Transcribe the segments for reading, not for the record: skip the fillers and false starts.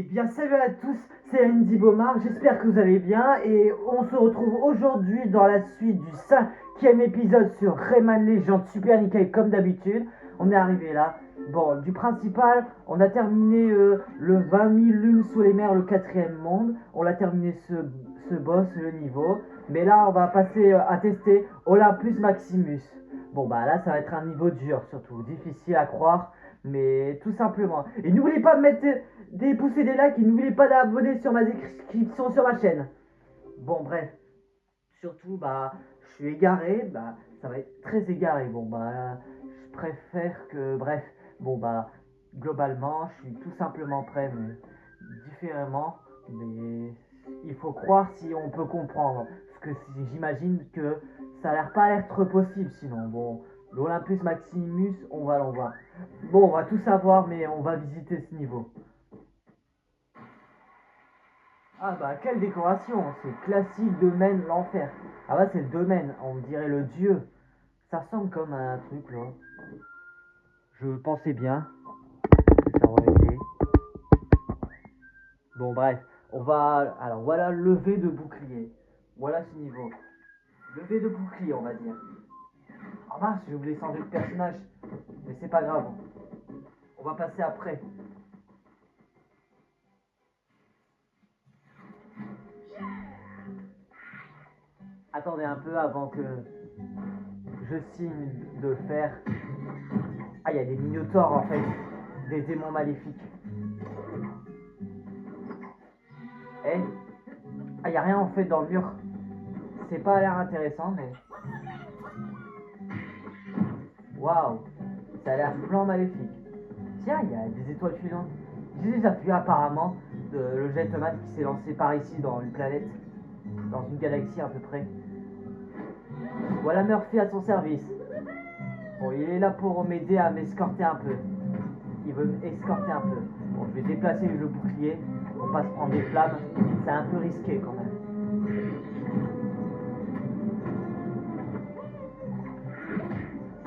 Eh bien, salut à tous, c'est Andy Beaumard, j'espère que vous allez bien et on se retrouve aujourd'hui dans la suite du cinquième épisode sur Rayman Legends Super Nickel comme d'habitude. On est arrivé là. Bon, du principal, on a terminé le 20 000 lunes sous les mers, le quatrième monde. On a terminé ce boss, le niveau. Mais là, on va passer à tester Olympus Maximus. Bon, bah là, ça va être un niveau dur surtout, difficile à croire, mais tout simplement. Et n'oubliez pas de mettre des pouces et des likes et n'oubliez pas d'abonner sur ma description sur ma chaîne. Bon, bref. Surtout, bah, je suis égaré, bah, ça va être très égaré. Bon, bah, je préfère que, bref, bon, bah, globalement, je suis tout simplement prêt, mais différemment, mais il faut croire si on peut comprendre. Parce que j'imagine que ça a l'air pas être possible sinon. Bon, l'Olympus Maximus, on va l'en voir. Bon, on va tout savoir, mais on va visiter ce niveau. Ah bah quelle décoration, c'est classique domaine l'enfer. Ah bah c'est le domaine, on dirait le dieu. Ça ressemble comme à un truc là. Je pensais bien que ça aurait été. Bon bref, on va... Alors voilà lever de bouclier. Voilà ce niveau. Lever de bouclier on va dire. Ah mince, j'ai oublié de changer de personnage. Mais c'est pas grave. On va passer après. Attendez un peu avant que je signe de faire. Ah, il y a des minotaures en fait. Des démons maléfiques. Eh, ah, y a rien en fait dans le mur. C'est pas l'air intéressant, mais. Waouh, ça a l'air blanc maléfique. Tiens, il y a des étoiles filantes. J'ai déjà vu apparemment le Jetman qui s'est lancé par ici dans une planète, dans une galaxie à peu près. Voilà Murphy à son service. Bon, il est là pour m'aider à m'escorter un peu. Il veut m'escorter un peu. Bon, je vais déplacer le bouclier pour pas se prendre des flammes. C'est un peu risqué quand même.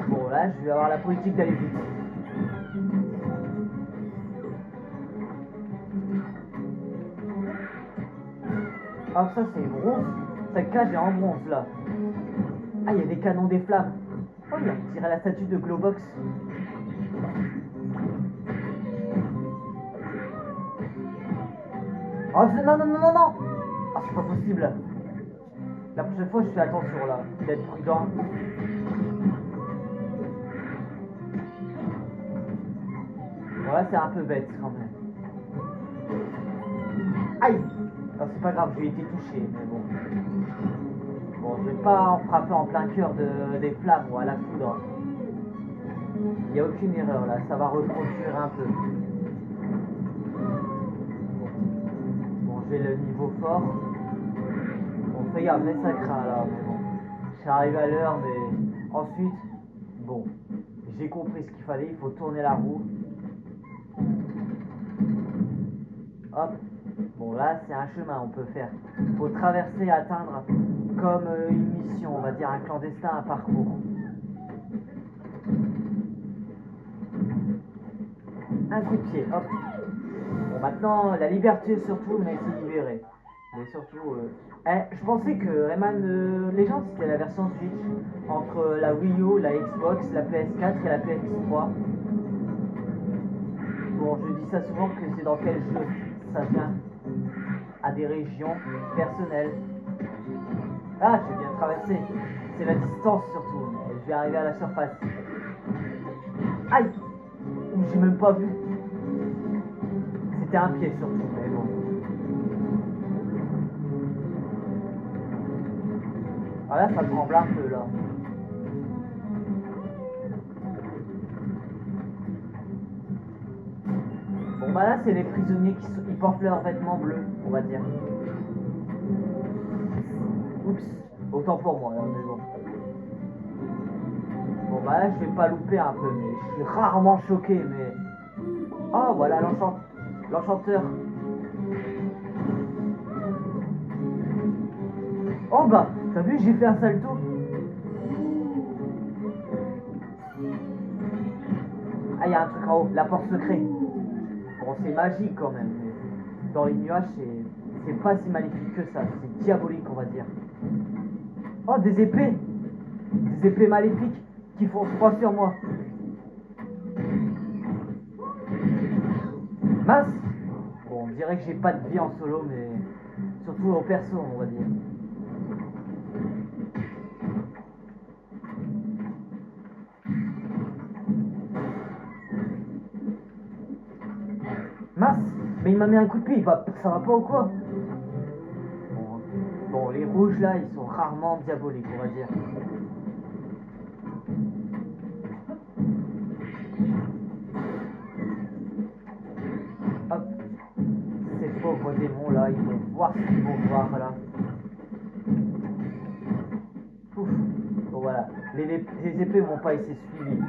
Bon, là, je vais avoir la politique d'aller vite. Ah, ça, c'est bronze. Cette cage est en bronze, là. Ah, il y a des canons des flammes. Oh, on dirait la statue de Globox. Oh, non, non, non, non, non. Ah, c'est pas possible. La prochaine fois, je fais attention, là. D'être prudent. Voilà, c'est un peu bête, quand même. Aïe. Non, c'est pas grave, j'ai été touché, mais bon. Bon, je vais pas en frapper en plein cœur des flammes ou à la foudre. Il n'y a aucune erreur, là. Ça va reproduire un peu. Bon, j'ai le niveau fort. Bon, fais gaffe, mais ça craint, là. Mais bon, je suis arrivé à l'heure, mais ensuite, bon, j'ai compris ce qu'il fallait. Il faut tourner la roue. Hop. Bon, là, c'est un chemin, on peut faire. Il faut traverser, atteindre comme une mission, on va dire un clandestin, un parcours. Un coup de pied, hop. Bon, maintenant, la liberté surtout, mais c'est libéré. Mais surtout, je pensais que Rayman Legends c'était la version Switch entre la Wii U, la Xbox, la PS4 et la PS3. Bon, je dis ça souvent que c'est dans quel jeu ça vient à des régions personnelles. Ah, j'ai bien traversé. C'est la distance surtout. Mais je vais arriver à la surface. Aïe! J'ai même pas vu. C'était un pied surtout, mais bon. Ah là, ça tremble un peu là. Bon bah là, c'est les prisonniers qui portent leurs vêtements bleus, on va dire. Oups, autant pour moi là, mais bon. Bon bah là, je vais pas louper un peu, mais je suis rarement choqué, mais... Oh, voilà l'enchanteur. Oh bah, t'as vu, j'ai fait un salto. Ah, il y a un truc en haut, la porte secrète. Bon, c'est magique quand même. Mais... dans les nuages, c'est pas si maléfique que ça. C'est diabolique, on va dire. Oh, des épées! Des épées maléfiques qui font froid sur moi. Mince! Bon, on dirait que j'ai pas de vie en solo, mais surtout au perso, on va dire. Mince! Mais il m'a mis un coup de pied, ça va pas ou quoi? Bon, les rouges là, ils sont rarement diaboliques, on va dire. Hop! Ces pauvres démons là, ils vont voir ce qu'ils vont voir là. Ouf! Bon voilà, les épées vont pas essayer suivies.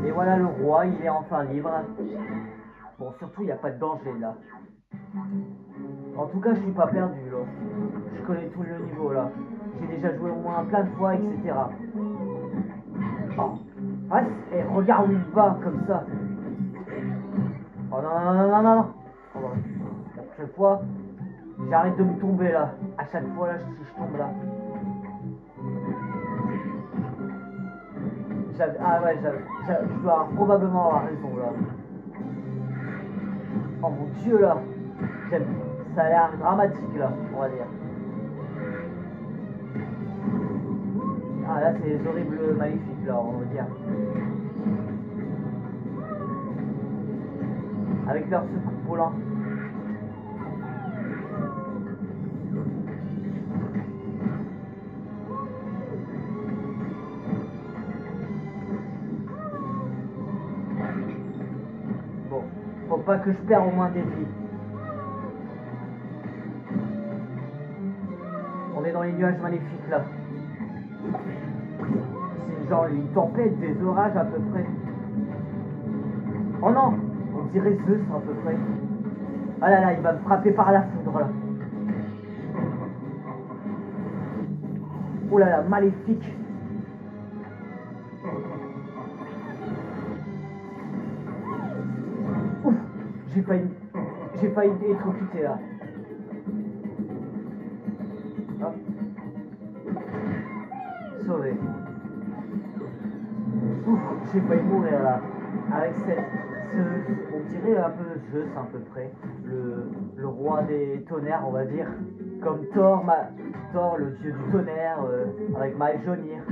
Et voilà le roi, il est enfin libre. Bon, surtout, il n'y a pas de danger là. En tout cas, je suis pas perdu là. Je connais tout le niveau là. J'ai déjà joué au moins plein de fois, etc. Oh. Ah, et regarde où il va comme ça. Oh non, non, non, non, non, non. Oh, bah, la prochaine fois, j'arrête de me tomber là. À chaque fois là, si je tombe là. Ah ouais, je dois probablement avoir raison là. Oh mon dieu là. Ça a l'air dramatique là, on va dire. Ah là, c'est les horribles maléfiques là, on va dire. Avec leur secours volant. Bon, faut pas que je perde au moins des vies. On est dans les nuages maléfiques là. C'est genre une tempête, des orages à peu près. Oh non, on dirait Zeus à peu près. Ah là là, il va me frapper par la foudre là. Oh là là, maléfique. Ouf, j'ai failli être occupé là. Hop. Sauvé. Ouf, j'ai failli mourir là. Avec on dirait un peu Zeus à peu près. Le roi des tonnerres, on va dire. Comme Thor, Thor le dieu du tonnerre, avec Mjolnir.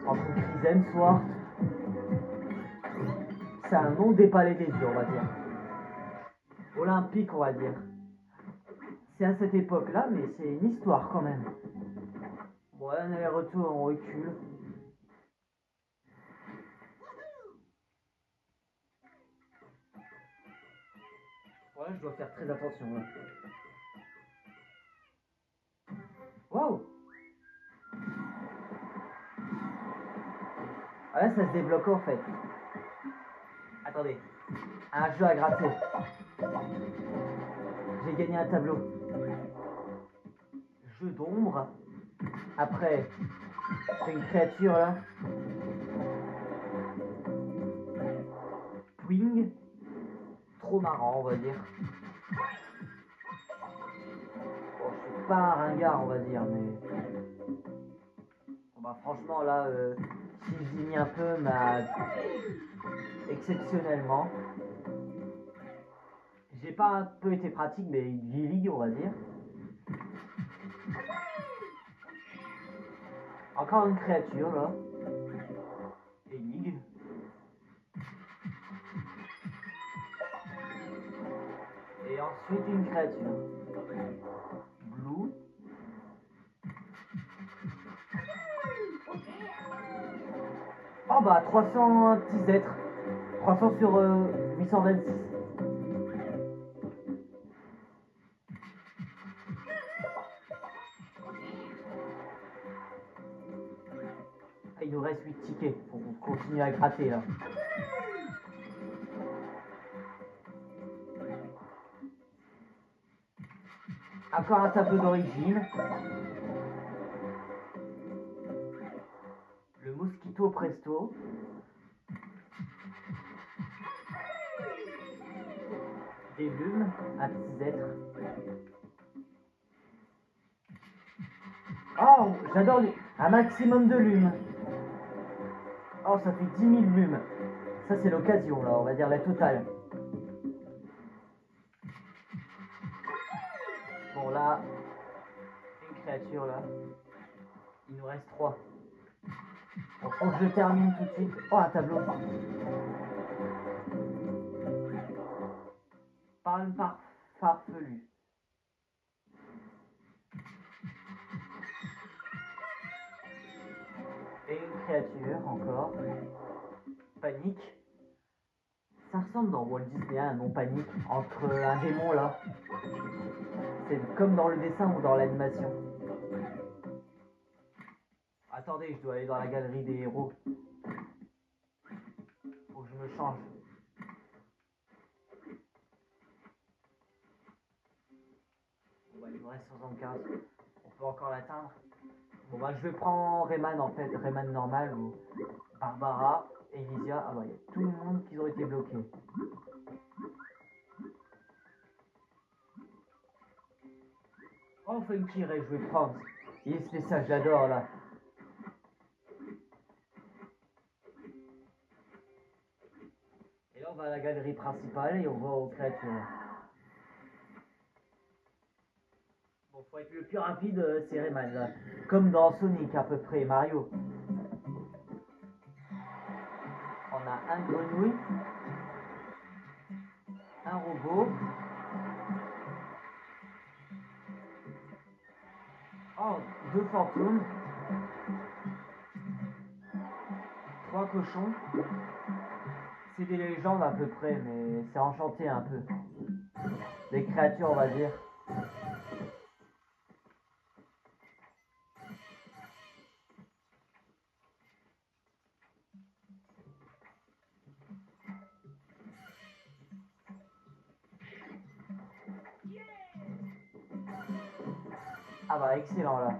Entre Chris Hemsworth. C'est un nom des palais des dieux, on va dire. Olympique, on va dire. C'est à cette époque-là, mais c'est une histoire quand même. Bon, là, on est retour, on recule. Voilà, je dois faire très attention là. Waouh! Ah là, ça se débloque en fait. Attendez. Un jeu à gratter. J'ai gagné un tableau. Jeu d'ombre. Après, c'est une créature là. Twing. Trop marrant, on va dire. Bon, je suis pas un ringard, on va dire, mais. Bon, bah, franchement, là, si je diminue un peu, exceptionnellement. J'ai pas un peu été pratique, mais Gilly, on va dire. Encore une créature là. Énigme. Et ensuite une créature. Blue. Oh bah 300 petits êtres. 300 sur 826. Il nous reste 8 tickets. Faut qu'on continue à gratter là. Encore un tableau d'origine. Le Mosquito Presto. Des lumes, un petit être. Oh, j'adore un maximum de lumes. Oh, ça fait 10 000 lumes. Ça, c'est l'occasion, là, on va dire la totale. Bon, là, une créature, là. Il nous reste 3. Bon, faut que je termine tout de suite. Oh, un tableau. Palme farfelu. Et une créature, encore. Panique. Ça ressemble dans Walt Disney à un nom panique entre un démon là. C'est comme dans le dessin ou dans l'animation. Attendez, je dois aller dans la galerie des héros. Faut que je me change. Bon, bah, il nous reste 75. On peut encore l'atteindre. Bon bah je vais prendre Rayman en fait, Rayman normal ou Barbara, Elysia. Ah bah il y a tout le monde qui ont été bloqués. Oh Funky Ray, je vais prendre. Il est spécial, j'adore là. Et là on va à la galerie principale et on va aux créatures. Bon, faut être le plus rapide, c'est Rayman là. Comme dans Sonic à peu près, Mario. On a un grenouille, un robot. Oh, 2 fantômes. 3 cochons. C'est des légendes à peu près, mais c'est enchanté un peu. Des créatures, on va dire. Ah bah excellent là.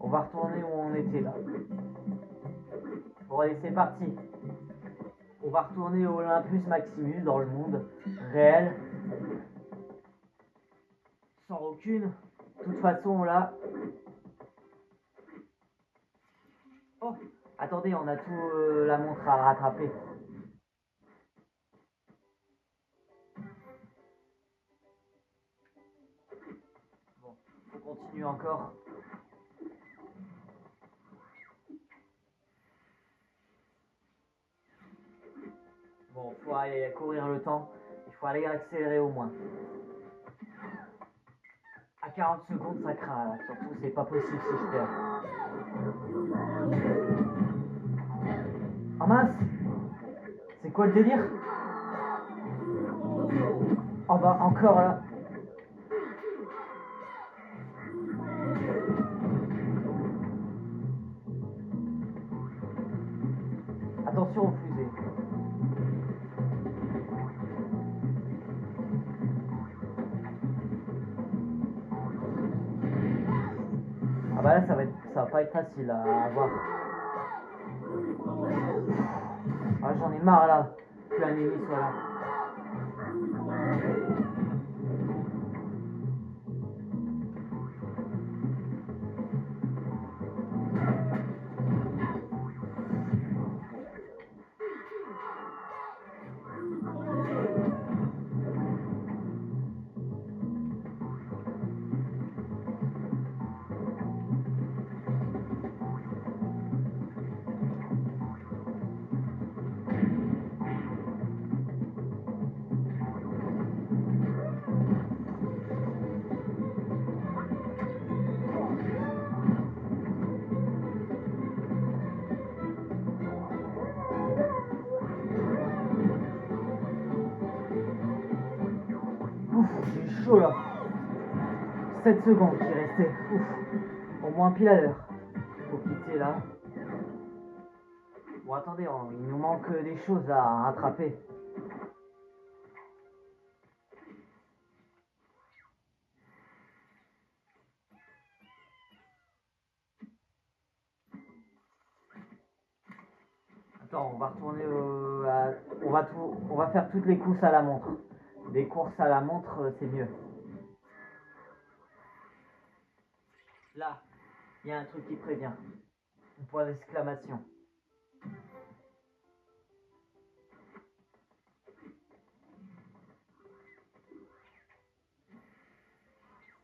On va retourner où on était là. Bon allez c'est parti. On va retourner au Olympus Maximus dans le monde réel. Sans aucune. De toute façon là. Oh, attendez, on a tout la montre à rattraper. Bon, faut continuer encore. Bon, faut aller courir le temps. Il faut aller accélérer au moins. À 40 secondes, ça craint là. Surtout, c'est pas possible si je perds. Oh mince! C'est quoi le délire? Oh bah, encore là. Attention aux fusées. Ah bah là, ça va pas être facile à avoir. Ah, j'en ai marre là. Que un ennemi soit là. Ouf, j'ai chaud là. 7 secondes qui restaient. Ouf. Au moins pile à l'heure. Faut quitter là. Bon, attendez, il nous manque des choses à rattraper. Attends, on va retourner au on va faire toutes les courses à la montre. Des courses à la montre, c'est mieux. Là, il y a un truc qui prévient. Un point d'exclamation.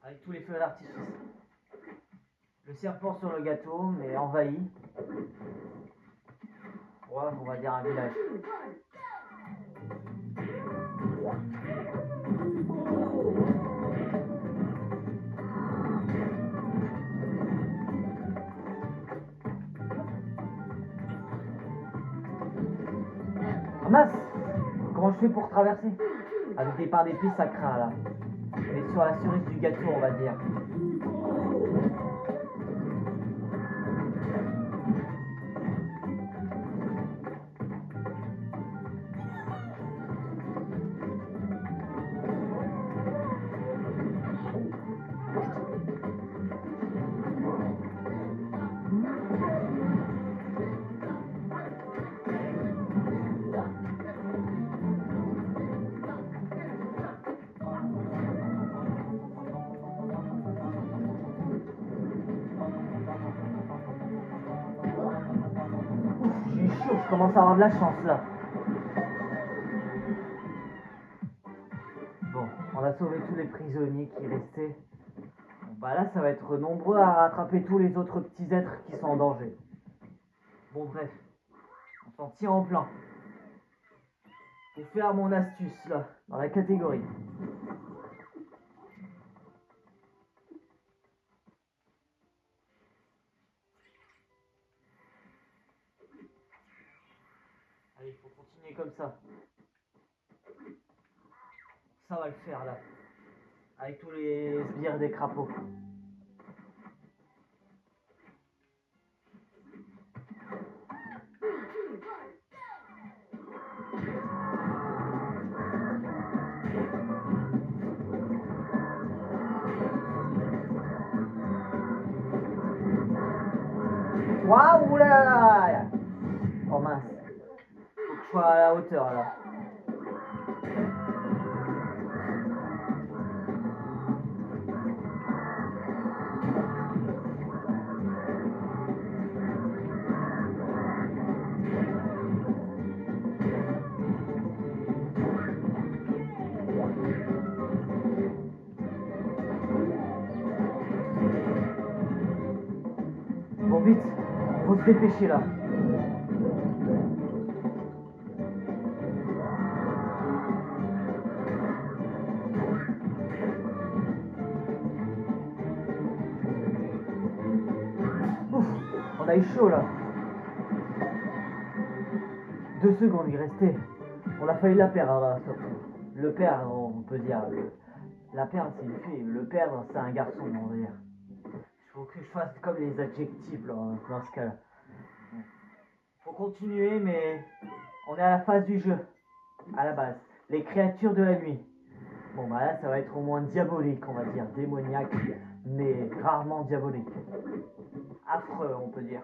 Avec tous les feux d'artifice. Le serpent sur le gâteau, mais envahi. Ouais, on va dire un village. Ah mince! Comment je fais pour traverser? Avec des pains d'épices, ça craint là. Mais sur la cerise du gâteau, on va dire. J'ai chaud, je commence à avoir de la chance là. Bon, on a sauvé tous les prisonniers qui restaient. Bon, bah là, ça va être nombreux à rattraper tous les autres petits êtres qui sont en danger. Bon, bref, on s'en tient en plan. Pour faire mon astuce là, dans la catégorie. Allez, il faut continuer comme ça. Ça va le faire là. Avec tous les sbires des crapauds. Waouh là là! Oh mince. Faut que je sois à la hauteur là. Bon vite, faut se dépêcher là. Ouf, on a eu chaud là. 2 secondes, il restait. On a failli la perdre là, surtout. Le perdre, on peut dire. La perdre, c'est une fille. Le perdre, c'est un garçon, on va dire. Il faut que je fasse comme les adjectifs là, dans ce cas-là. Faut continuer, mais on est à la phase du jeu, à la base. Les créatures de la nuit. Bon bah là, ça va être au moins diabolique, on va dire. Démoniaque, mais rarement diabolique. Affreux, on peut dire.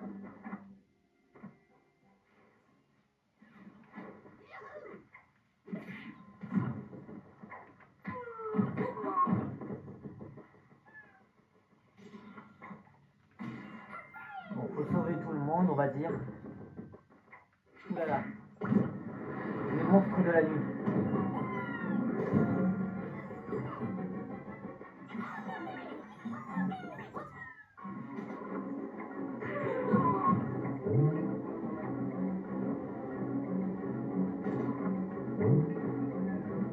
Bon, faut sauver tout le monde, on va dire. Ouh là là. Les monstres de la nuit.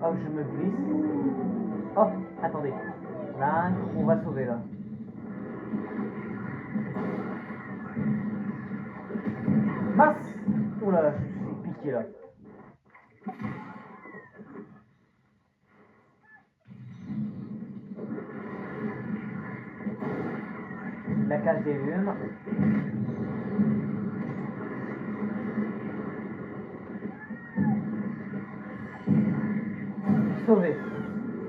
Hop, je me glisse. Hop, attendez. Là, on va sauver là. Mince! Oh là là, je suis piqué là. La cage des lunes. Sauvé.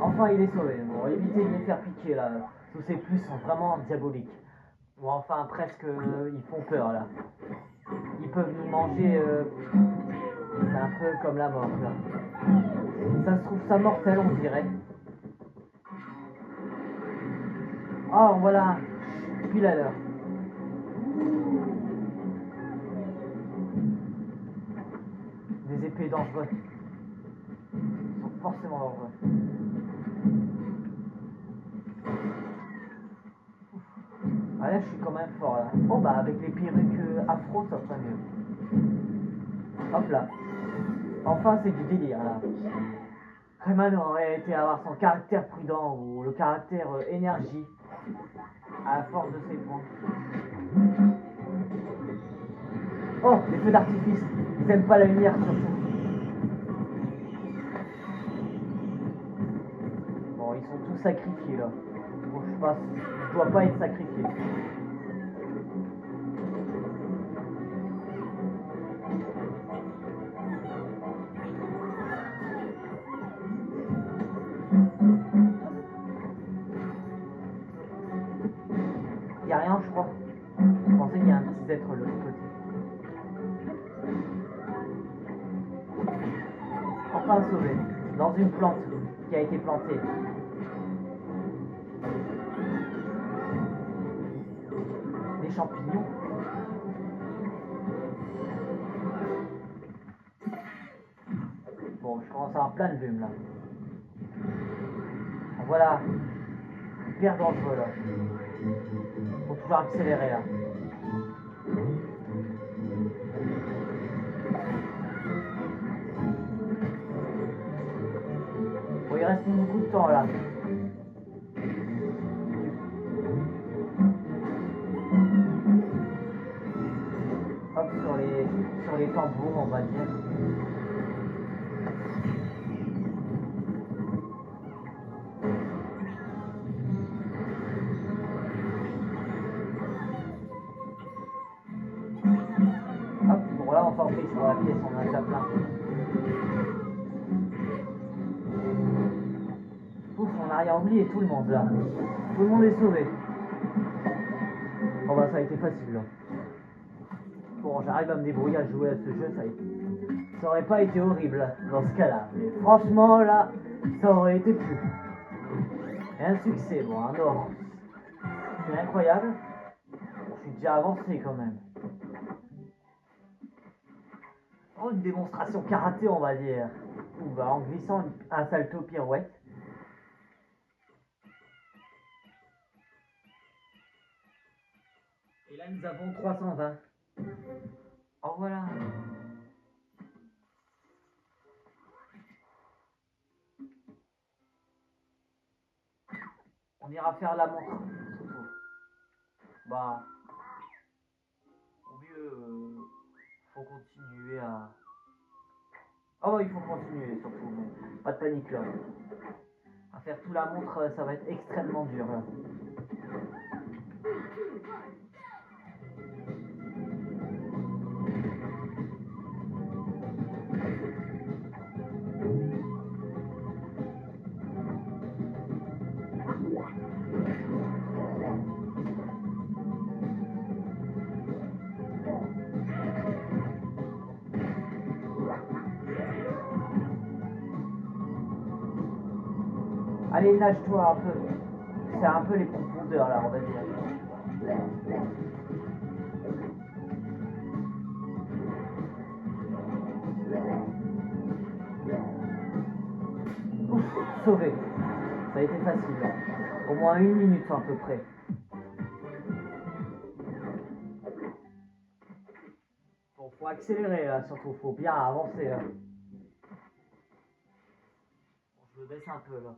Enfin, il est sauvé. Bon, évitez de les faire piquer là. Tous ces plus sont vraiment diaboliques. Bon, enfin, presque, ils font peur là. Ils peuvent nous manger C'est un peu comme la mort là. Ça se trouve ça mortel on dirait. Oh voilà, pile à l'heure. Des épées dangereuses. Ils sont forcément dangereux. Ah là je suis quand même fort là. Oh bah avec les perruques afro ça serait mieux. Hop là. Enfin c'est du délire là. Rayman aurait été avoir son caractère prudent ou le caractère énergie à la force de ses points. Oh, les feux d'artifice, ils n'aiment pas la lumière surtout. Bon, ils sont tous sacrifiés là. Bon, je dois pas être sacrifié. Y a rien, je crois. Je pensais qu'il y a un petit être de l'autre côté. Enfin sauvé, dans une plante qui a été plantée. Des champignons. Bon, je commence à avoir plein de lumes là. Voilà, hyper dangereux là. Faut toujours accélérer là. Bon, il reste beaucoup de temps là. Hop, sur les tambours, on va dire. Hop, bon là on s'en fait sur la pièce, on a déjà plein. Ouf, on a rien oublié, tout le monde là. Tout le monde est sauvé. Oh bah ça a été facile là. Bon, j'arrive à me débrouiller à jouer à ce jeu, ça aurait pas été horrible dans ce cas-là. Mais franchement là, ça aurait été plus. Et un succès, bon, un or. C'est incroyable. Bon, je suis déjà avancé quand même. Oh, une démonstration karaté, on va dire. Ou bah, en glissant un salto pirouette. Et là, nous avons 320. Oh, voilà. On ira faire la montre, surtout. Bah, au mieux, faut continuer à... Oh, il faut continuer, surtout. Mais pas de panique, là. À faire tout la montre, ça va être extrêmement dur, là. Allez, nage-toi un peu. C'est un peu les profondeurs, là, on va dire. Ouf, sauvé. Ça a été facile. Au moins 1 minute à peu près. Bon, faut accélérer là, surtout. Faut bien avancer là. Bon, je me baisse un peu là.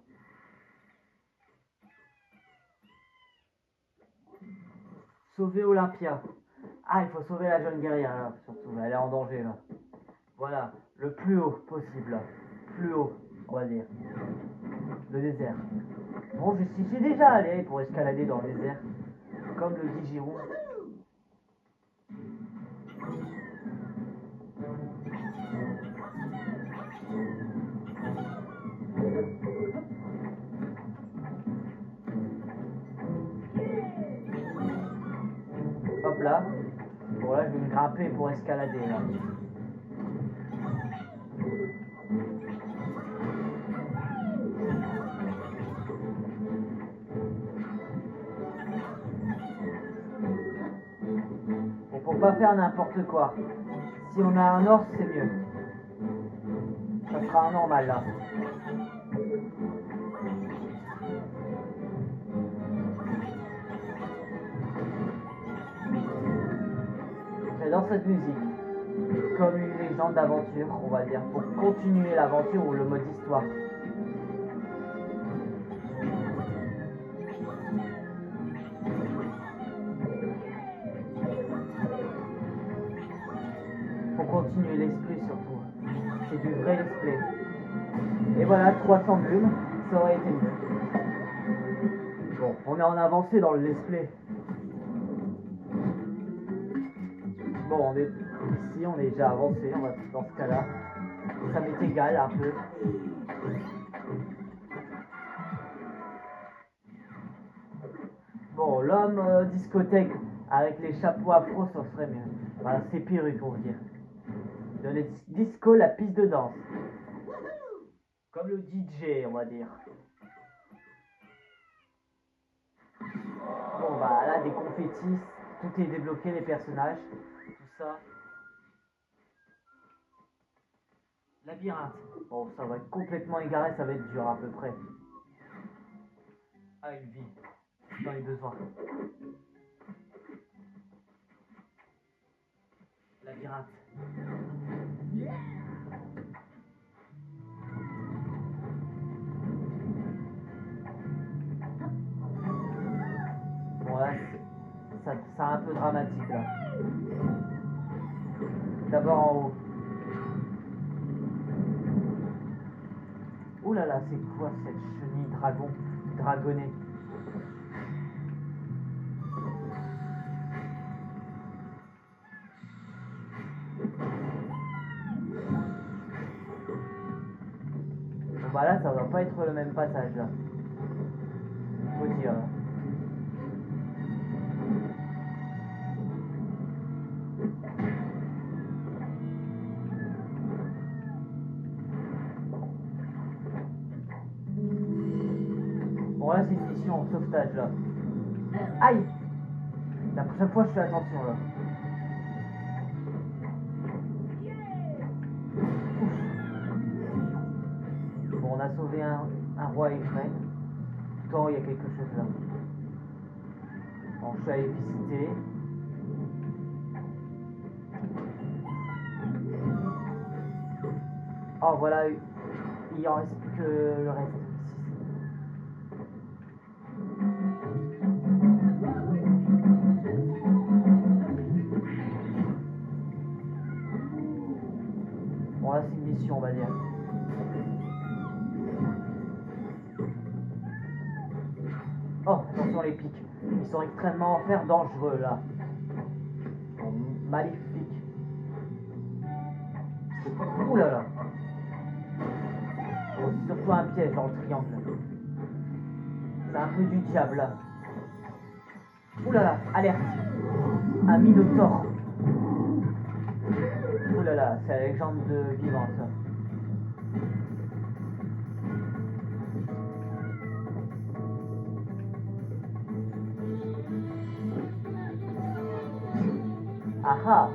Sauver Olympia. Ah, il faut sauver la jeune guerrière là, surtout. Elle est en danger là. Voilà, le plus haut possible là. Plus haut, on va dire. Le désert. Bon, j'y suis déjà allé pour escalader dans le désert. Comme le dit Giron. Hop là. Bon là, je vais me grimper pour escalader là. pas faire n'importe quoi. Si on a un or, c'est mieux. Ça sera un normal là. J'adore cette musique. Comme une légende d'aventure, on va dire. Pour continuer l'aventure ou le mode histoire. Pour continuer l'esprit surtout. C'est du vrai let's play. Et voilà, 300 brumes, ça aurait été mieux. Bon, on est en avancée dans le let's play. Bon, on est ici, on est déjà avancé, on va dans ce cas-là. Ça m'est égal un peu. Bon, l'homme discothèque avec les chapeaux afro, ça serait mieux. Voilà, c'est perruque, on va dire. De les disco, la piste de danse. Comme le DJ, on va dire. Bon, bah là, des confettis, tout est débloqué, les personnages, tout ça. Labyrinthe. Bon, ça va être complètement égaré, ça va être dur à peu près. Ah, une vie. J'en ai besoin. Labyrinthe. Bon, là, c'est un peu dramatique, là. D'abord en haut. Ouh là là, c'est quoi cette chenille dragonnée? Bon bah là, ça doit pas être le même passage, là. Faut dire. Bon là, c'est une mission en sauvetage, là. Aïe! La prochaine fois, je fais attention, là. Bon, on a sauvé un roi et une reine. Pourtant, il y a quelque chose là. Bon, je suis allé visiter. Oh, voilà, il en reste plus que le reste. Bon, là, c'est une mission, on va dire. Oh, attention les pics. Ils sont extrêmement en fer dangereux, là. Bon, maléfique. Ouh là là. Bon, c'est surtout un piège dans le triangle. C'est un peu du diable, là. Ouh là là, alerte. Un minotaure. Ouh là là, c'est la légende de vivant, ça. Ah ah.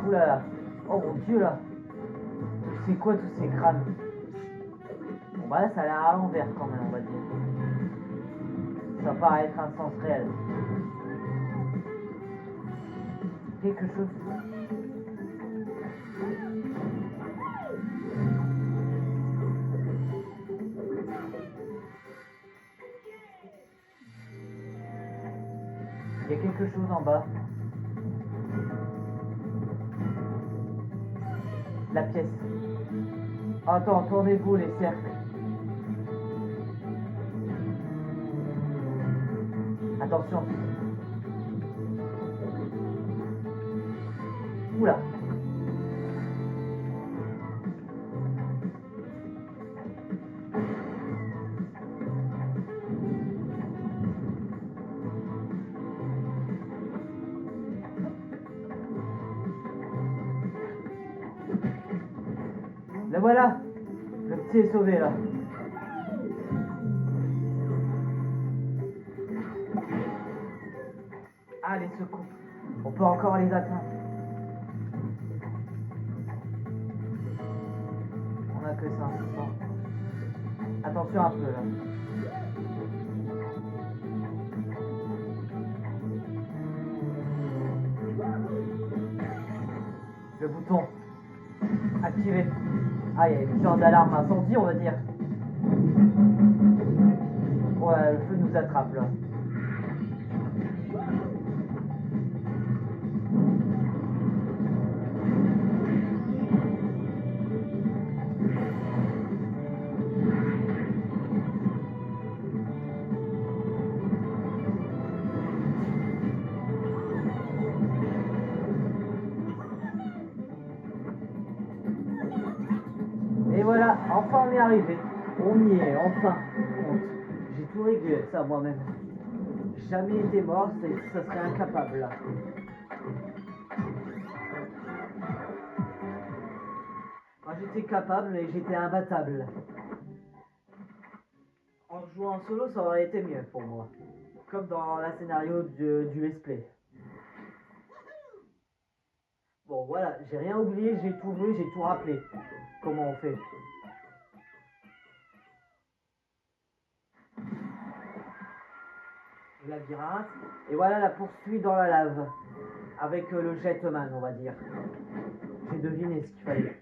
Ouh là là. Oh mon dieu, là. C'est quoi tous ces crânes? Bon bah là, ça a l'air à l'envers quand même, on va dire. Ça paraît être un sens réel. Quelque chose. Il y a quelque chose en bas. La pièce. Attends, tournez-vous les cercles. Attention. Oula. Le voilà. Le petit est sauvé là. Ah, les secours. On peut encore les atteindre. On a que ça. Bon. Attention un peu là. Le bouton. Activé. Ah, il y a une genre d'alarme incendie, on va dire. Ouais, le feu nous attrape là. Et voilà, enfin on est arrivé. On y est, enfin. J'ai tout réglé ça moi-même. Jamais été mort, ça serait incapable là. Moi j'étais capable mais j'étais imbattable. En jouant en solo ça aurait été mieux pour moi. Comme dans la scénario du let's play. Bon voilà, j'ai rien oublié, j'ai tout vu, j'ai tout rappelé. Comment on fait. Le labyrinthe. Et voilà la poursuite dans la lave. Avec le jetman on va dire. J'ai deviné ce qu'il fallait.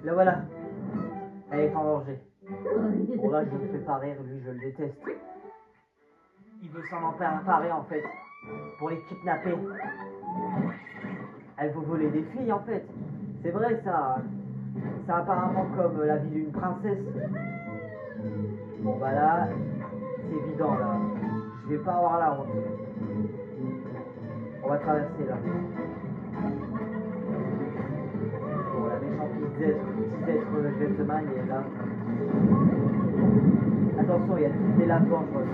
Le voilà. Elle est en danger. Bon là je ne le fais pas rire, lui je le déteste. Il veut s'en emparer en fait. Pour les kidnapper. Elle veut voler des filles en fait. C'est vrai ça. C'est apparemment comme la vie d'une princesse. Bon bah là, c'est évident là. Je vais pas avoir la honte. On va traverser là. Bon, la méchante petite être gentleman est là. Attention, il y a toutes les laves dangereuses.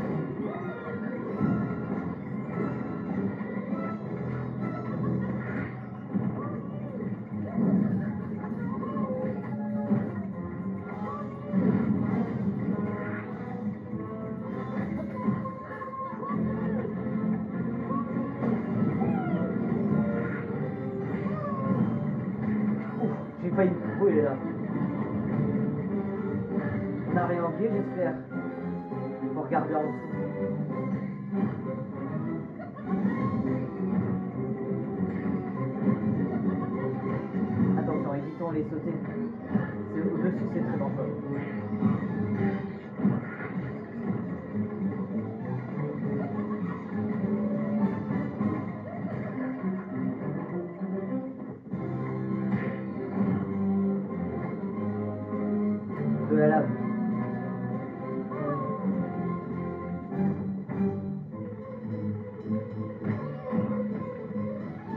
J'ai failli me brûler là. On n'a rien oublié, j'espère. Faut regarder en dessous. Attention, évitons les sauter. Au-dessus, c'est très dangereux. De la lave.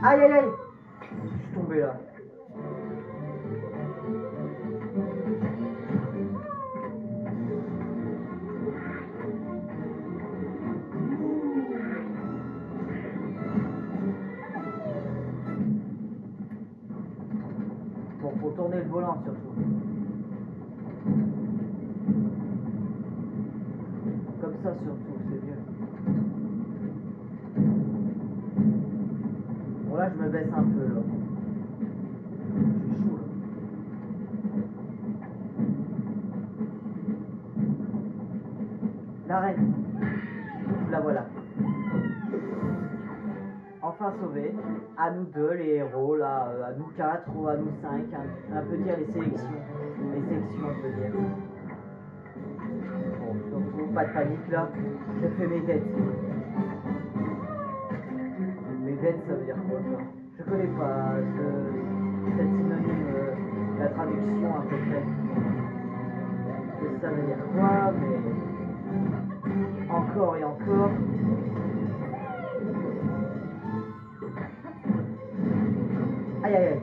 Aïe aïe aïe! Je suis tombé là. Bon, faut tourner le volant surtout. Comme ça surtout, c'est mieux. Bon là je me baisse un peu là. J'ai chaud là. La reine. La voilà. Enfin sauvée. À nous deux les héros là, à nous quatre ou à nous cinq. On peut dire les sélections. Les sections on peut dire. Bon, surtout pas de panique là. Je fais mes dettes. Mes dettes ça veut dire quoi ça? Je connais pas cette synonyme, la traduction à peu près. Je sais ça veut dire quoi, mais Encore et encore. Aïe aïe aïe.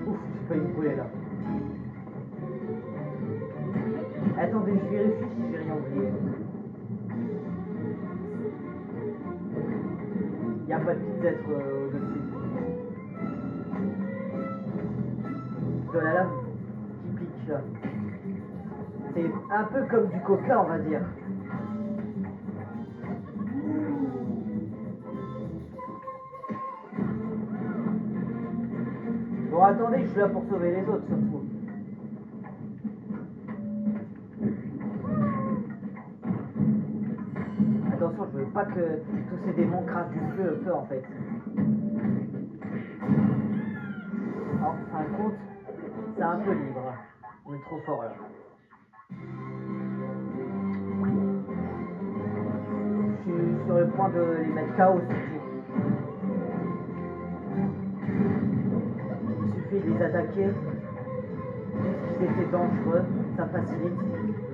Ouf, j'ai failli me brûler là. Attendez, je vérifie si j'ai rien oublié. Il n'y a pas de petites êtres au-dessus. De la lave qui pique là. C'est un peu comme du coca, on va dire. Bon, attendez, je suis là pour sauver les autres surtout. Attention, je veux pas que tous ces démons crachent du feu en fait. En fin de compte, c'est un peu libre. On est trop fort là. Je suis sur le point de les mettre KO surtout. Il suffit de les attaquer. Si c'était dangereux, ça facilite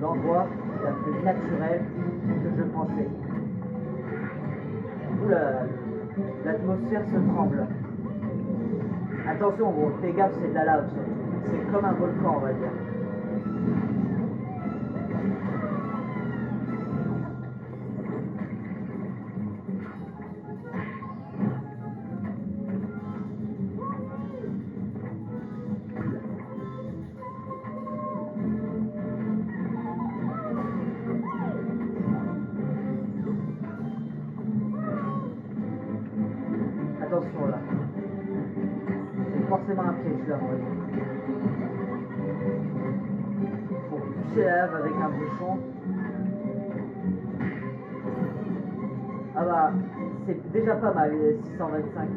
l'endroit la plus naturelle que je pensais. Oula, l'atmosphère se tremble. Attention, bon, fais gaffe, c'est de la lave. C'est comme un volcan, on va dire. Attention là. C'est forcément un piège là, on va dire. Faut toucher la lave avec un bouchon. Ah bah, c'est déjà pas mal, 625.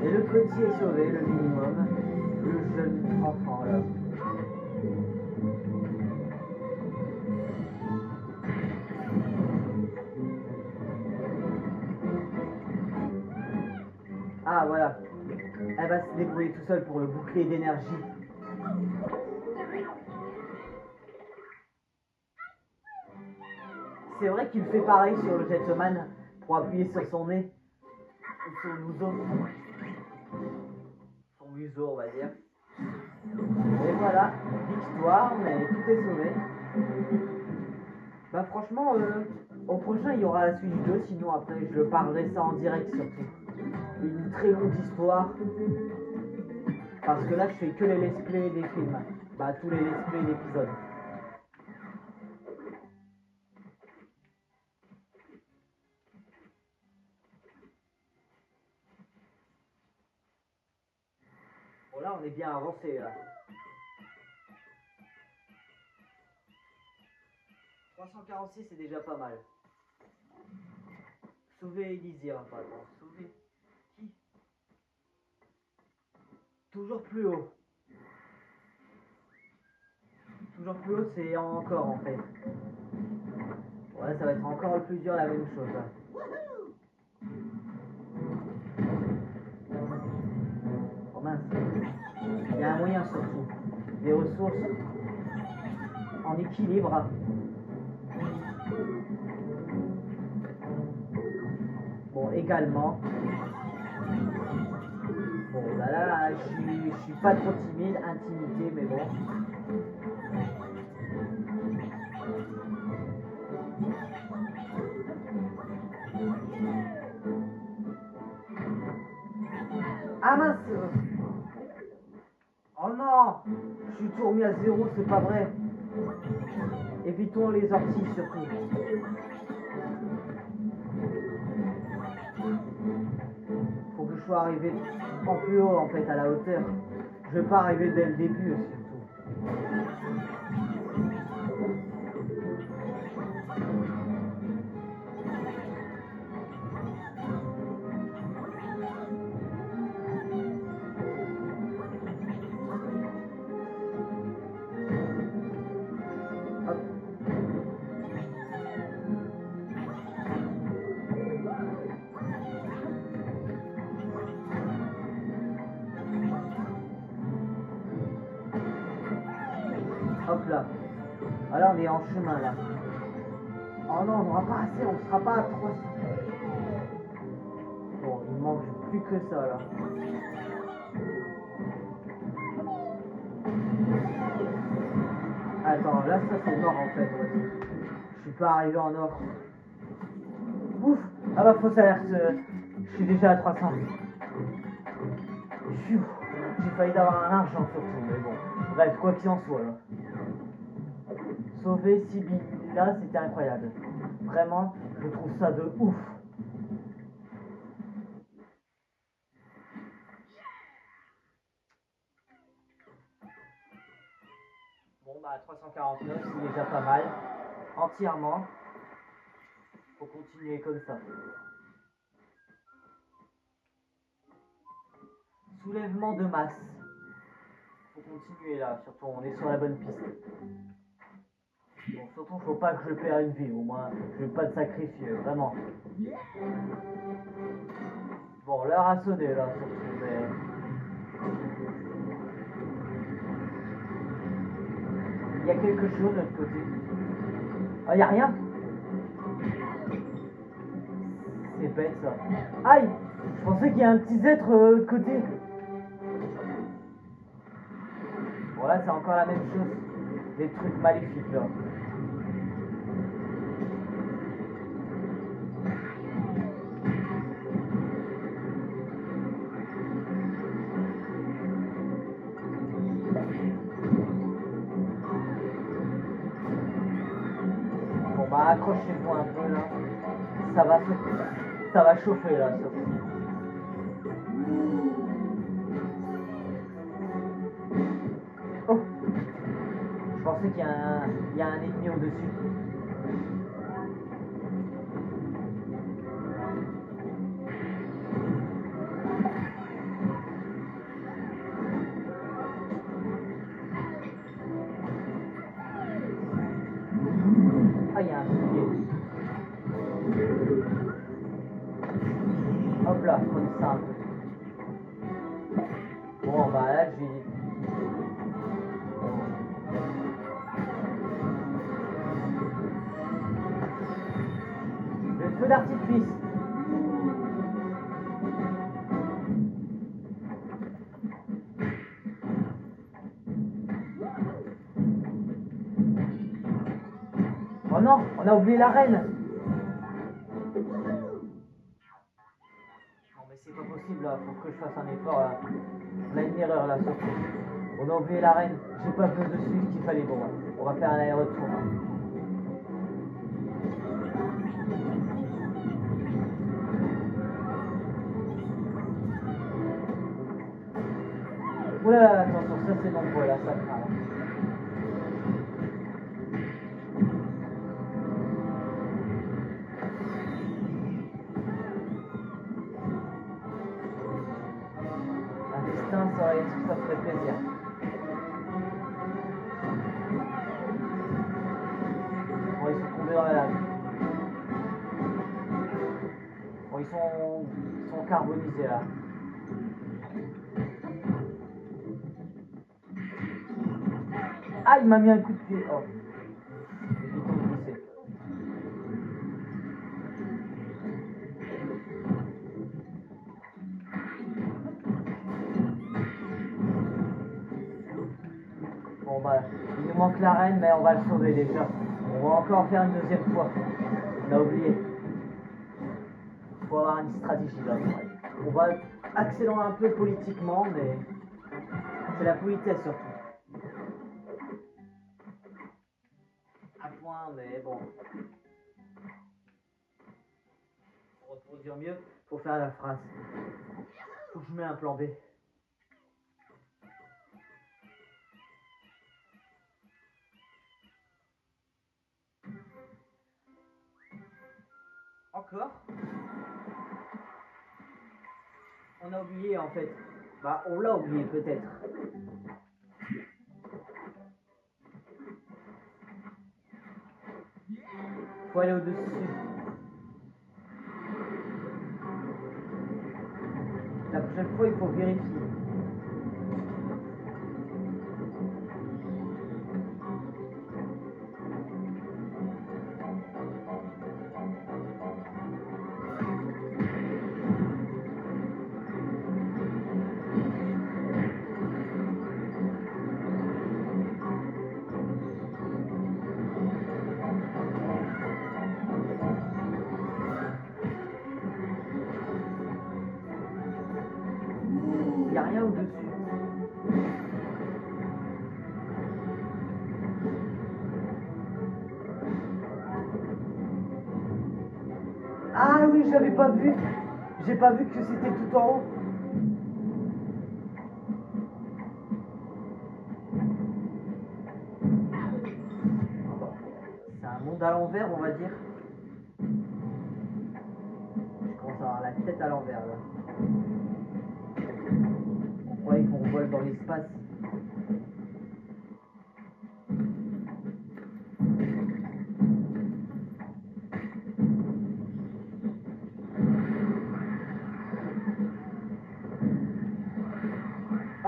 Et le petit est sauvé, le minimum. Le jeune enfant là. Ah voilà. Elle va se débrouiller tout seul pour le bouclier d'énergie. C'est vrai qu'il fait pareil sur le Jetman pour appuyer sur son nez. Ou son museau. Son museau, on va dire. Et voilà, victoire, mais tout est sauvé. Bah franchement, au prochain il y aura la suite du jeu, sinon après je parlerai ça en direct surtout. Une très longue histoire. Parce que là je fais que les let's play des films. Bah tous les let's play d'épisodes. Bon là on est bien avancé là. 346 c'est déjà pas mal. Sauver Elysia, pardon. Sauver qui? Toujours plus haut. Toujours plus haut, c'est encore en fait. Ouais, ça va être encore plus dur la même chose. Oh mince. Il y a un moyen surtout. Des ressources en équilibre. Bon, également. Bon, bah là, je suis pas trop timide, intimidé, mais bon. Ah mince! Oh non! Je suis tout remis à zéro, c'est pas vrai. Évitons les orties surtout. Faut que je sois arrivé en plus haut en fait, à la hauteur. Je vais pas arriver dès le début surtout. Hop. Hop là. Alors on est en chemin là. Oh non, on n'aura pas assez, on sera pas à 300. Bon, il manque plus que ça là. Attends, là ça c'est mort en fait. Je suis pas arrivé en or. Ouf. Ah bah fausse alerte. Je suis déjà à 300. Pfiou. J'ai failli d'avoir un argent surtout, mais bon. Bref, quoi qu'il en soit là. Sauver Sibyl là, c'était incroyable. Vraiment, je trouve ça de ouf. Bon bah 349, c'est déjà pas mal. Entièrement. Faut continuer comme ça. Soulèvement de masse. Faut continuer là, surtout on est sur la bonne piste. Bon, surtout faut pas que je perde une vie, au moins je vais pas te sacrifier, vraiment. Bon, l'heure a sonné là, surtout, mais... Il y a quelque chose de l'autre côté. Ah, il y a rien. C'est bête ça. Aïe! Je pensais qu'il y a un petit être de l'autre côté. Voilà, c'est encore la même chose. Des trucs maléfiques là. Bon bah accrochez-vous un peu là. Ça va chauffer là surtout. Oh! Je pensais qu'il y a un ennemi au-dessus. Ah, il y a un bouclier. Hop là, comme ça un peu. Bon, bah là, j'ai... Le feu d'artifice. Oh non, on a oublié la reine. Non mais c'est pas possible là, faut que je fasse un effort là. On a une erreur là surtout. On a oublié la reine, j'ai pas vu au-dessus ce qu'il fallait. Bon, on va faire un aller-retour. Oula, attention, ça c'est nombreux là, ça craint. Un destin, ça ferait plaisir. Bon, ils sont tombés dans la lave. Bon, ils sont carbonisés là. Ah, il m'a mis un coup de pied. Oh. J'ai tout glissé. Bon bah, il nous manque la reine, mais on va le sauver déjà. On va encore faire une deuxième fois. On a oublié. Il faut avoir une stratégie là. On va accélérer un peu politiquement, mais c'est la politesse surtout. Un point, mais bon. Pour dire mieux, faut faire la phrase. Faut que je mette un plan B. Encore? On a oublié en fait. Bah, on l'a oublié peut-être. Faut aller au-dessus. La prochaine fois, il faut vérifier. Ah oui, j'avais pas vu. J'ai pas vu que c'était tout en haut. C'est un monde à l'envers, on va dire. Je commence à avoir la tête à l'envers là. On croyait qu'on vole dans l'espace.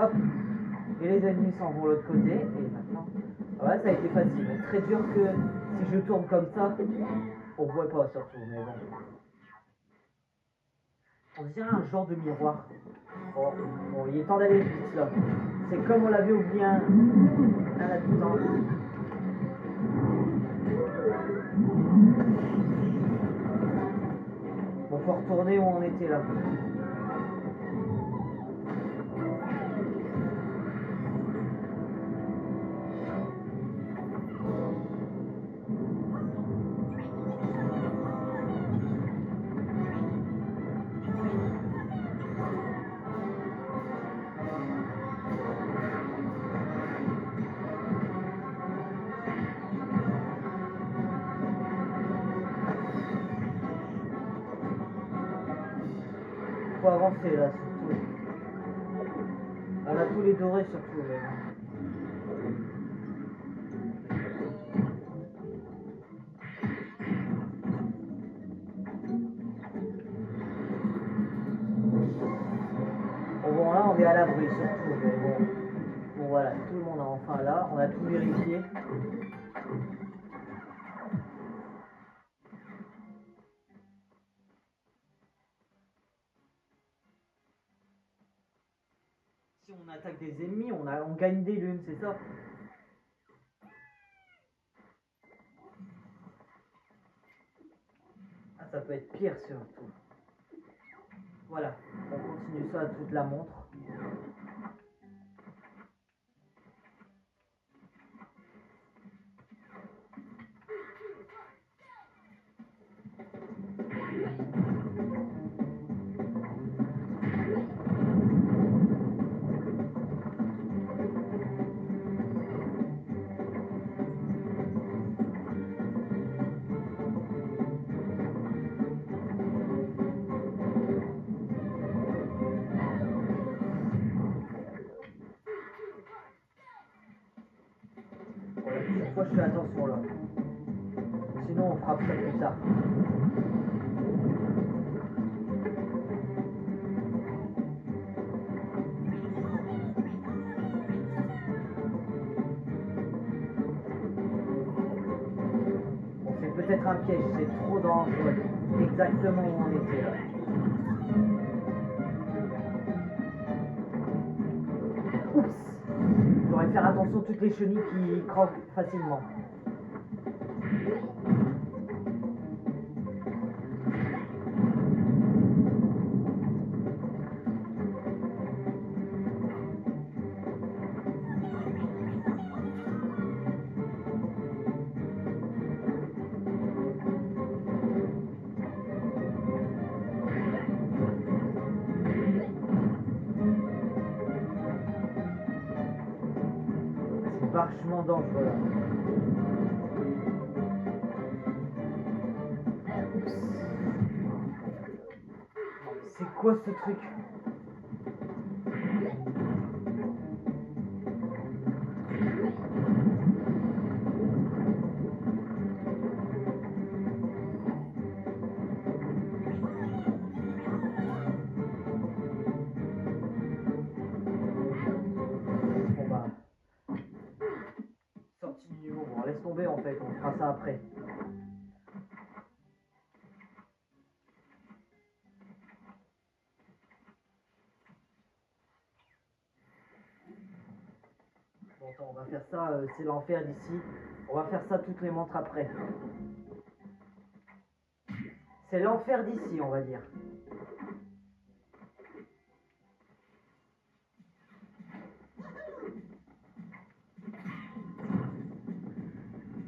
Hop. Et les ennemis s'en vont de l'autre côté. Et maintenant. Ouais, ça a été facile. Mais très dur que si je tourne comme ça, on voit pas surtout. Mais bon. On dirait un genre de miroir. Bon, il est temps d'aller vite là. C'est comme on l'avait oublié un habitant. Bon, faut retourner où on était là. Faut avancer là surtout. On a tous les dorés surtout. Mais... Bon là on est à l'abri surtout. Mais bon. Bon voilà, tout le monde est enfin là. On a tout vérifié. Si on attaque des ennemis, on gagne des lunes, c'est ça. Ah, ça peut être pire surtout. Voilà, on continue ça à toute la montre. Voilà, chaque fois je fais attention là. Sinon on frappe ça plus tard. Bon, c'est peut-être un piège, c'est trop dangereux. Exactement où on était là. Oups! J'aurais faire attention à toutes les chenilles qui croquent facilement. C'est vachement dangereux là. C'est quoi ce truc? Bon bah... Sortie du niveau, bon laisse tomber en fait, on fera ça après. Bon, attends, on va faire ça, c'est l'enfer d'ici. On va faire ça toutes les montres après. C'est l'enfer d'ici, on va dire.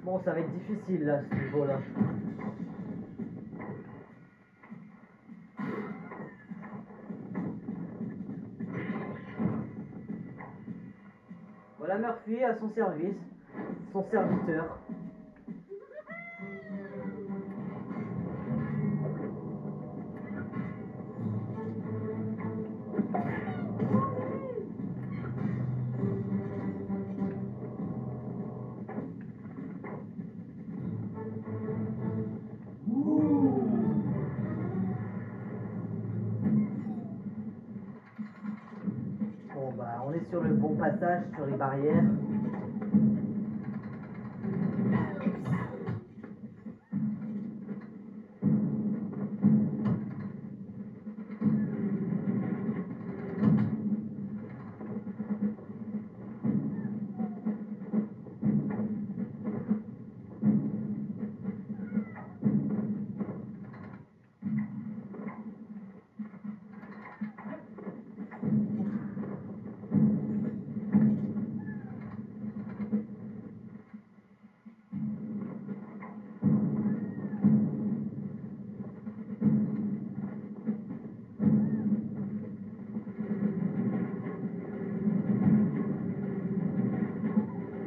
Bon, ça va être difficile là, ce niveau-là. Voilà Murphy à son service, son serviteur. Bon bah on est sur le bon passage, sur les barrières.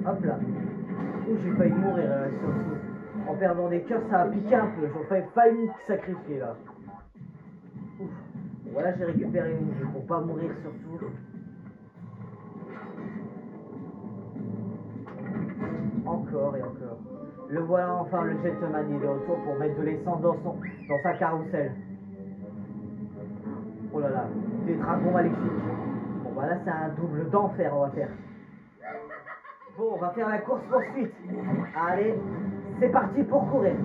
Hop là. Ouh, j'ai failli mourir là, surtout. En perdant des cœurs, ça a piqué un peu. J'aurais failli me sacrifier là. Ouf. Voilà, j'ai récupéré une vie pour pas mourir surtout. Encore et encore. Le voilà enfin, le gentleman, il est de retour pour mettre de l'essence dans sa carrousel. Oh là là, des dragons maléfiques. Bon bah là c'est un double d'enfer on va faire. Bon, on va faire la course poursuite. Allez, c'est parti pour courir.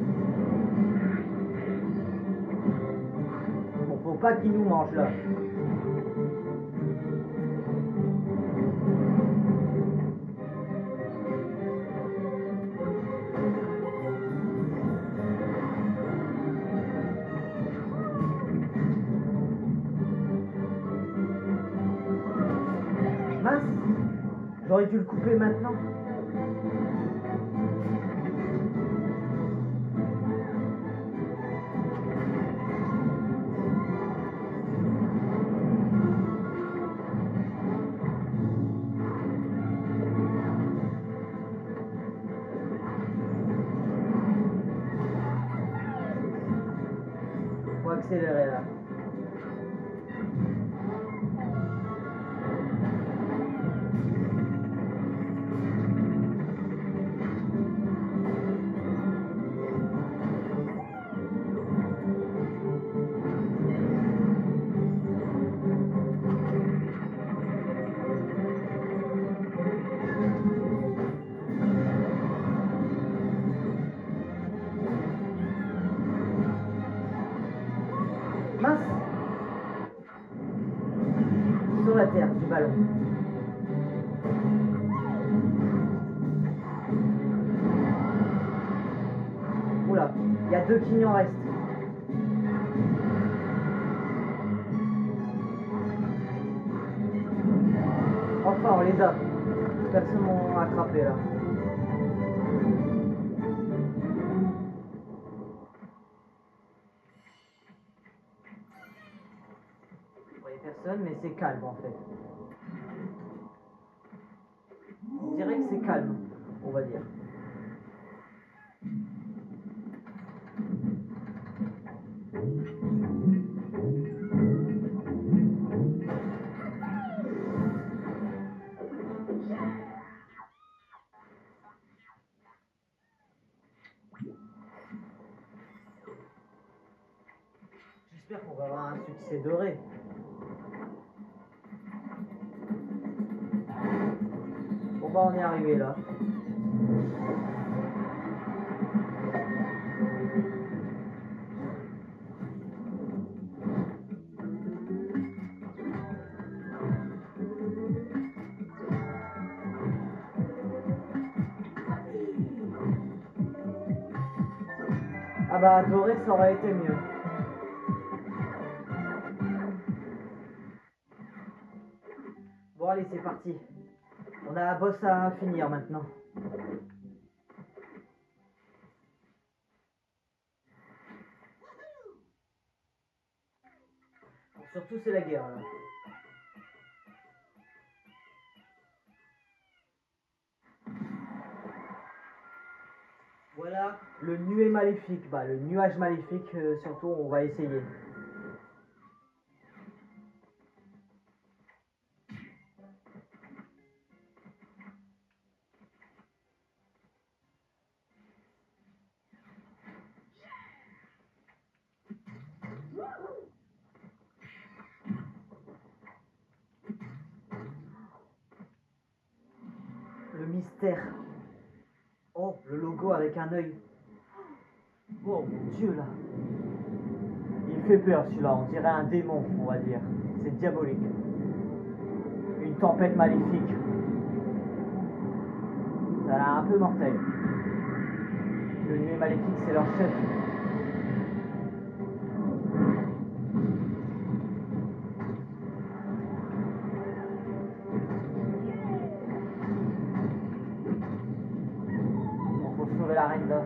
Bon, faut pas qu'il nous mange là. Mince, j'aurais dû le couper maintenant. Faut accélérer là. Mince, sur la terre du ballon. Oula, il y a 2 qui en restent. Enfin, on les a. Personne m'ont attrapé là. Je voyais personne, mais c'est calme en fait. On dirait que c'est calme, on va dire. J'espère qu'on va avoir un succès doré. Bon bah on est arrivé là. Ah bah doré ça aurait été mieux. Bon allez c'est parti. On a un boss à finir maintenant. Surtout c'est la guerre là. là, le nuée maléfique, bah le nuage maléfique surtout, on va essayer. Le mystère. Oh, le logo avec un œil. Oh mon dieu là. Il fait peur celui-là, on dirait un démon, on va dire. C'est diabolique. Une tempête maléfique. Ça a l'air un peu mortel. Le nuée maléfique, c'est leur chef. Bon, faut sauver la reine là.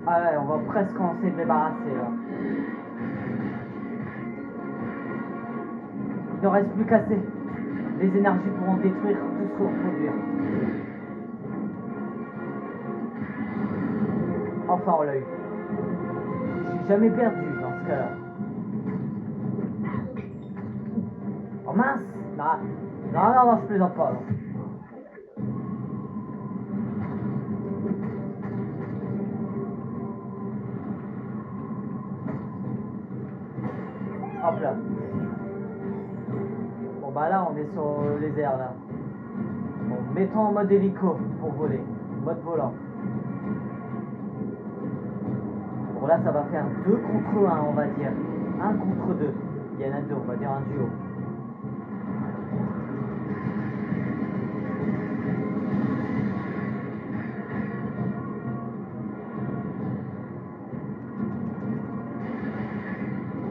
Ah ouais, on va presque en se débarrasser là. Il ne reste plus qu'assez. Les énergies pourront détruire, tout se reproduire. Enfin, on l'a eu. J'ai jamais perdu dans ce cas-là. Oh mince! Non, je plaisante pas. Non. Hop là. Bon bah là, on est sur les airs là. Bon, mettons en mode hélico pour voler. Mode volant. Bon là, ça va faire 2 contre 1, on va dire. 1 contre 2. Il y en a 2, on va dire un duo.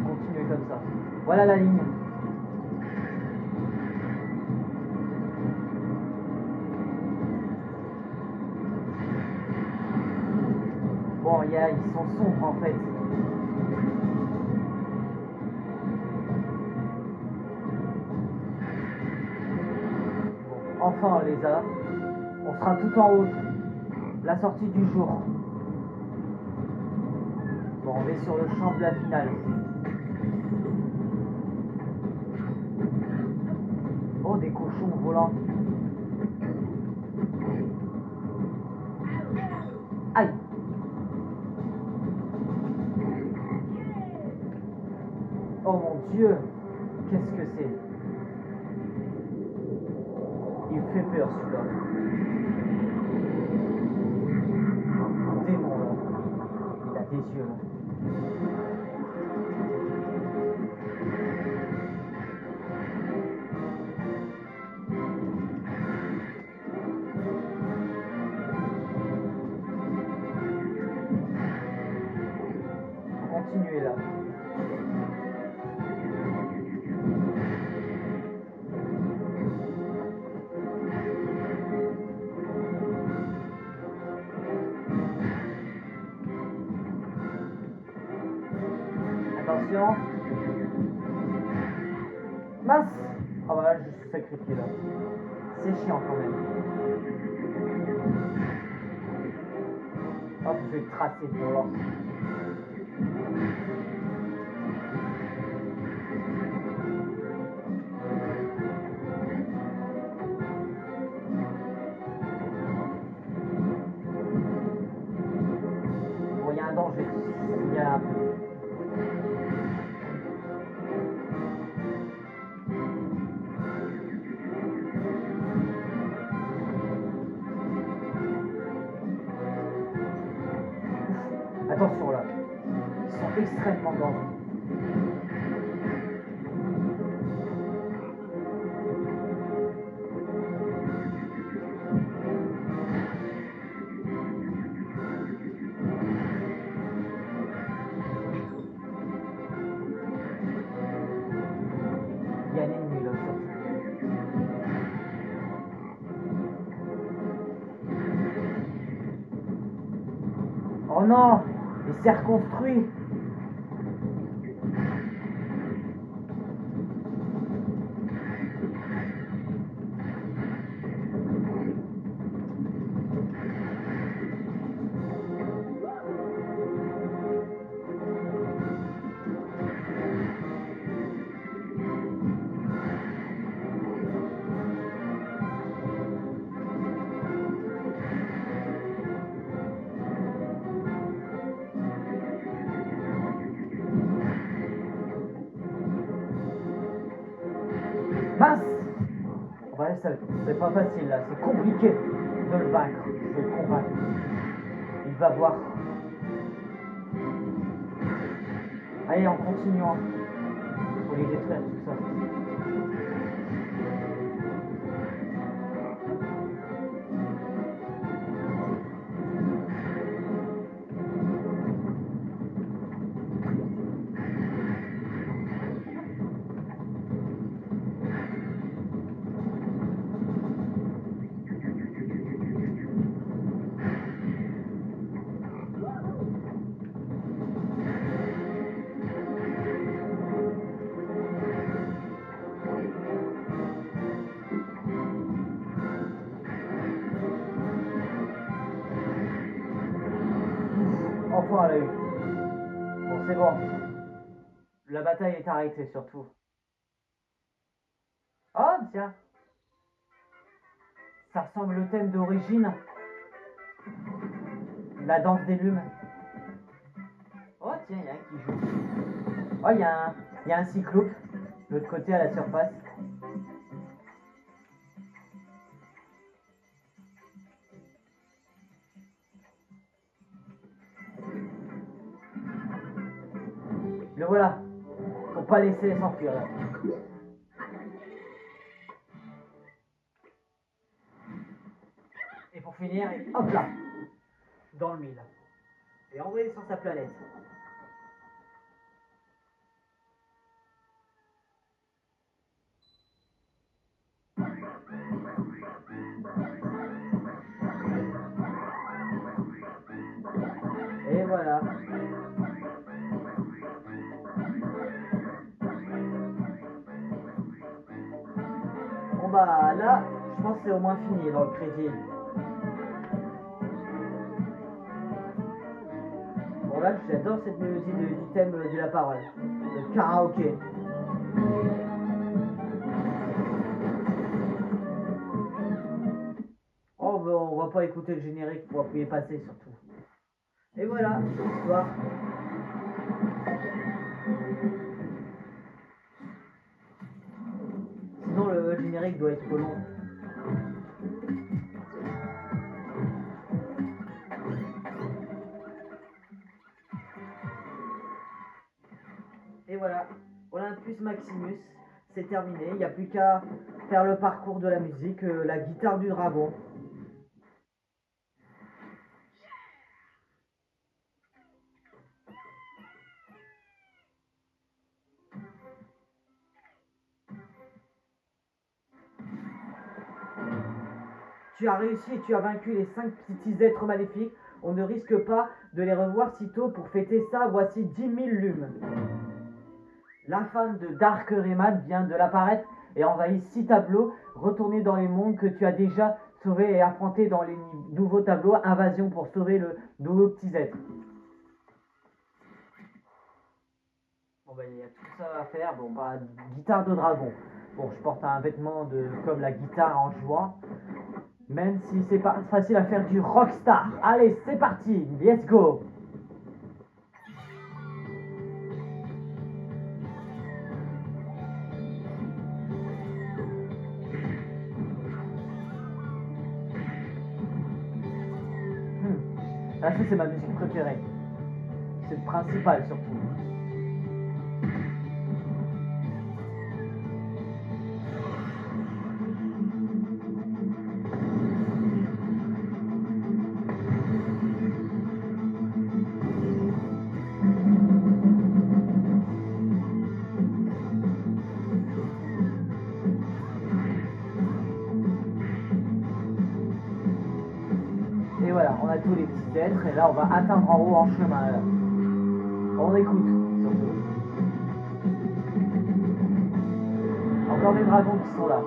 Continuez comme ça. Voilà la ligne. Bon, ils sont sombres en fait. Bon, enfin on les a. On sera tout en haut. La sortie du jour. Bon, on est sur le champ de la finale. Oh, des cochons volants. Aïe! Oh mon dieu! Qu'est-ce que c'est? Il fait peur celui-là. Un démon là. Il a des yeux là. Continuez là. Attention. Mince! Ah bah là, je suis sacrifié là. C'est chiant quand même. Hop, je vais le tracer pour l'or. Bon, il y a un danger. Il y a un peu. Attention là. Ils sont extrêmement dangereux. Oh non, il s'est reconstruit. Mince! Oh bah, c'est pas facile là, c'est compliqué de le vaincre. Je vais le convaincre. Il va voir. Allez, en continuant. Faut les détruire tout ça. Enfin, elle a eu. Bon, c'est bon. La bataille est arrêtée surtout. Oh, tiens. Ça ressemble au thème d'origine. La danse des lumes. Oh, tiens, il y a un qui joue. Oh, il y a un cyclope. De l'autre côté à la surface. Le voilà. Faut pas laisser s'enfuir là. Et pour finir, hop là. Dans le mille. Et envoyé sur sa planète. Et voilà. Bon bah là, je pense que c'est au moins fini dans le crédit. Bon là, j'adore cette musique du thème de la parole. Le karaoké. Oh bah on va pas écouter le générique pour appuyer passer surtout. Et voilà, l'histoire. Sinon le générique doit être trop long. Et voilà, Olympus Maximus, c'est terminé. Il n'y a plus qu'à faire le parcours de la musique, la guitare du dragon. Tu as réussi et tu as vaincu les 5 petits êtres maléfiques. On ne risque pas de les revoir sitôt. Pour fêter ça, voici 10 000 lumes. L'infâme de Dark Rayman vient de l'apparaître et envahit 6 tableaux. Retourner dans les mondes que tu as déjà sauvés et affronter dans les nouveaux tableaux. Invasion pour sauver le nouveau petits êtres. Bon bah il y a tout ça à faire. Bon bah guitare de dragon. Bon je porte un vêtement comme la guitare en jouant. Même si c'est pas facile à faire du rockstar. Allez, c'est parti, let's go. Ah, ça c'est ma musique préférée. C'est le principal surtout. Et voilà, on a tous les petits êtres, et là, on va atteindre en haut en chemin. Là. On écoute, surtout. Encore des dragons qui sont là.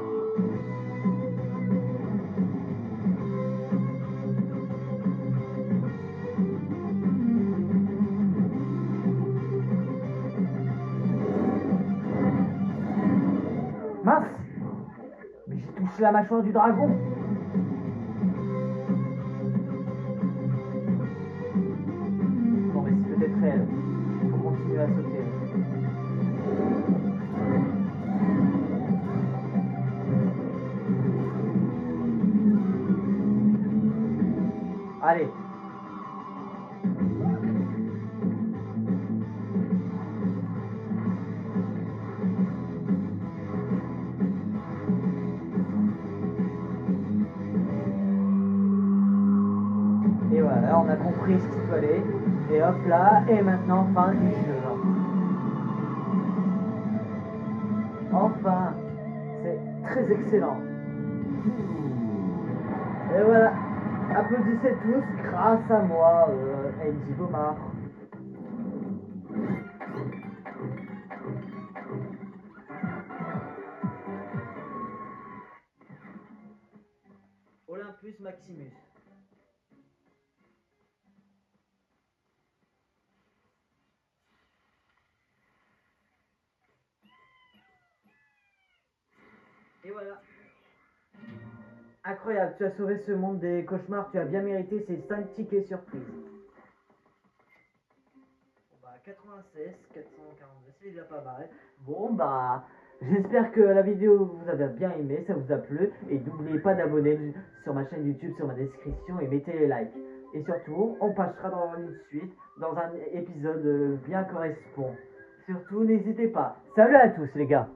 Mince! Mais j'ai touché la mâchoire du dragon! Non mais c'est peut-être elle. Il faut continuer à sauter. Allez! Et voilà, on a compris ce qu'il fallait. Et hop là, et maintenant, fin du jeu. Enfin, c'est très excellent. Et voilà, applaudissez tous grâce à moi, NJ Bomar. Olympus Maximus. Et voilà. Incroyable, tu as sauvé ce monde des cauchemars, tu as bien mérité ces 5 tickets surprises. Bon bah 96, 442, c'est déjà pas mal. Bon bah, j'espère que la vidéo vous a bien aimé, ça vous a plu. Et n'oubliez pas d'abonner sur ma chaîne YouTube, sur ma description et mettez les likes. Et surtout, on passera dans une suite, dans un épisode bien correspond. Surtout, n'hésitez pas. Salut à tous les gars!